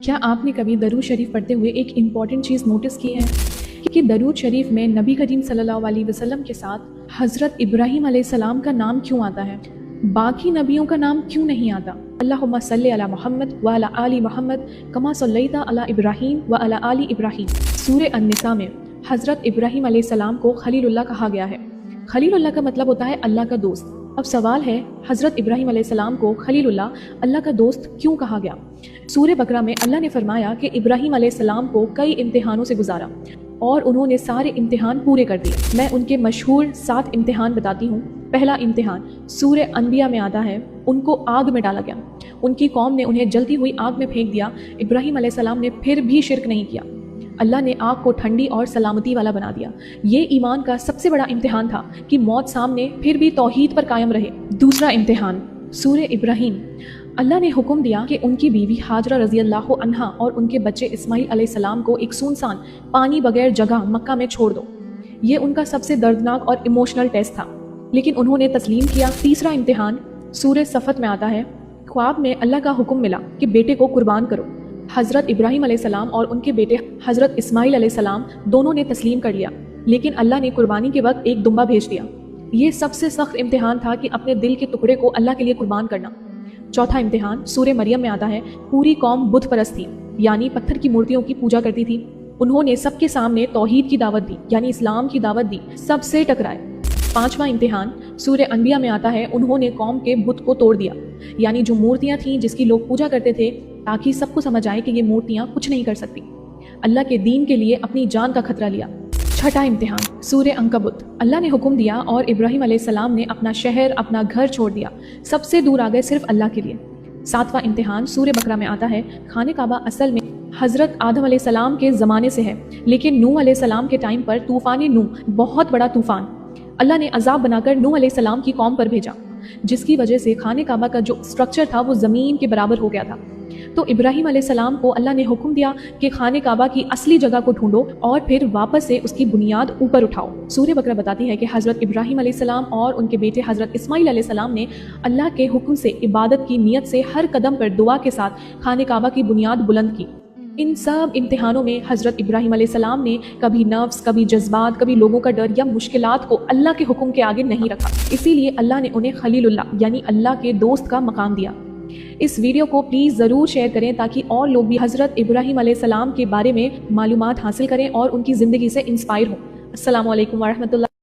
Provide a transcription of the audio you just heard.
کیا آپ نے کبھی درود شریف پڑھتے ہوئے ایک امپورٹنٹ چیز نوٹس کی ہے کہ درود شریف میں نبی کریم صلی اللہ علیہ وسلم کے ساتھ حضرت ابراہیم علیہ السلام کا نام کیوں آتا ہے؟ باقی نبیوں کا نام کیوں نہیں آتا؟ اللہم صلی علی محمد وعلی آل محمد کما صلیت علی ابراہیم وعلی آل ابراہیم۔ سورہ النساء میں حضرت ابراہیم علیہ السلام کو خلیل اللہ کہا گیا ہے۔ خلیل اللہ کا مطلب ہوتا ہے اللہ کا دوست۔ اب سوال ہے، حضرت ابراہیم علیہ السلام کو خلیل اللہ کا دوست کیوں کہا گیا؟ سورہ بقرہ میں اللہ نے فرمایا کہ ابراہیم علیہ السلام کو کئی امتحانوں سے گزارا اور انہوں نے سارے امتحان پورے کر دیے۔ میں ان کے مشہور 7 امتحان بتاتی ہوں۔ پہلا امتحان سورہ انبیاء میں آتا ہے، ان کو آگ میں ڈالا گیا، ان کی قوم نے انہیں جلتی ہوئی آگ میں پھینک دیا، ابراہیم علیہ السلام نے پھر بھی شرک نہیں کیا، اللہ نے آگ کو ٹھنڈی اور سلامتی والا بنا دیا۔ یہ ایمان کا سب سے بڑا امتحان تھا کہ موت سامنے پھر بھی توحید پر قائم رہے۔ دوسرا امتحان سورہ ابراہیم، اللہ نے حکم دیا کہ ان کی بیوی ہاجرہ رضی اللہ عنہا اور ان کے بچے اسماعیل علیہ السلام کو ایک سنسان پانی بغیر جگہ مکہ میں چھوڑ دو۔ یہ ان کا سب سے دردناک اور ایموشنل ٹیسٹ تھا، لیکن انہوں نے تسلیم کیا۔ تیسرا امتحان سورہ صفت میں آتا ہے، خواب میں اللہ کا حکم ملا کہ بیٹے کو قربان کرو۔ حضرت ابراہیم علیہ السلام اور ان کے بیٹے حضرت اسماعیل علیہ السلام دونوں نے تسلیم کر لیا، لیکن اللہ نے قربانی کے وقت ایک دمبا بھیج دیا۔ یہ سب سے سخت امتحان تھا کہ اپنے دل کے ٹکڑے کو اللہ کے لیے قربان کرنا۔ چوتھا امتحان سورہ مریم میں آتا ہے، پوری قوم بت پرست تھی، یعنی پتھر کی مورتیوں کی پوجا کرتی تھی۔ انہوں نے سب کے سامنے توحید کی دعوت دی، یعنی اسلام کی دعوت دی، سب سے ٹکرائے۔ پانچواں امتحان سورہ انبیاء میں آتا ہے، انہوں نے قوم کے بت کو توڑ دیا، یعنی جو مورتیاں تھیں جس کی لوگ پوجا کرتے تھے، تاکہ سب کو سمجھ آئے کہ یہ مورتیاں کچھ نہیں کر سکتی۔ اللہ کے دین کے لیے اپنی جان کا خطرہ لیا۔ چھٹا امتحان سورہ عنکبوت، اللہ نے حکم دیا اور ابراہیم علیہ السلام نے اپنا شہر اپنا گھر چھوڑ دیا، سب سے دور آ گئے صرف اللہ کے لیے۔ ساتواں امتحان سورہ بقرہ میں آتا ہے، خانہ کعبہ اصل میں حضرت آدم علیہ السلام کے زمانے سے ہے، لیکن نوح علیہ السلام کے ٹائم پر طوفان نوح، بہت بڑا طوفان، اللہ نے عذاب بنا کر نوح علیہ السلام کی قوم پر بھیجا، جس کی وجہ سے خانہ کعبہ کا جو سٹرکچر تھا وہ زمین کے برابر ہو گیا تھا۔ تو ابراہیم علیہ السلام کو اللہ نے حکم دیا کہ خانہ کعبہ کی اصلی جگہ کو ڈھونڈو اور پھر واپس سے اس کی بنیاد اوپر اٹھاؤ۔ سورہ بقرہ بتاتی ہے کہ حضرت ابراہیم علیہ السلام اور ان کے بیٹے حضرت اسماعیل علیہ السلام نے اللہ کے حکم سے عبادت کی نیت سے ہر قدم پر دعا کے ساتھ خانہ کعبہ کی بنیاد بلند کی۔ ان سب امتحانوں میں حضرت ابراہیم علیہ السلام نے کبھی نفس، کبھی جذبات، کبھی لوگوں کا ڈر یا مشکلات کو اللہ کے حکم کے آگے نہیں رکھا، اسی لیے اللہ نے انہیں خلیل اللہ یعنی اللہ کے دوست کا مقام دیا۔ اس ویڈیو کو پلیز ضرور شیئر کریں تاکہ اور لوگ بھی حضرت ابراہیم علیہ السلام کے بارے میں معلومات حاصل کریں اور ان کی زندگی سے انسپائر ہوں۔ السلام علیکم ورحمۃ اللہ۔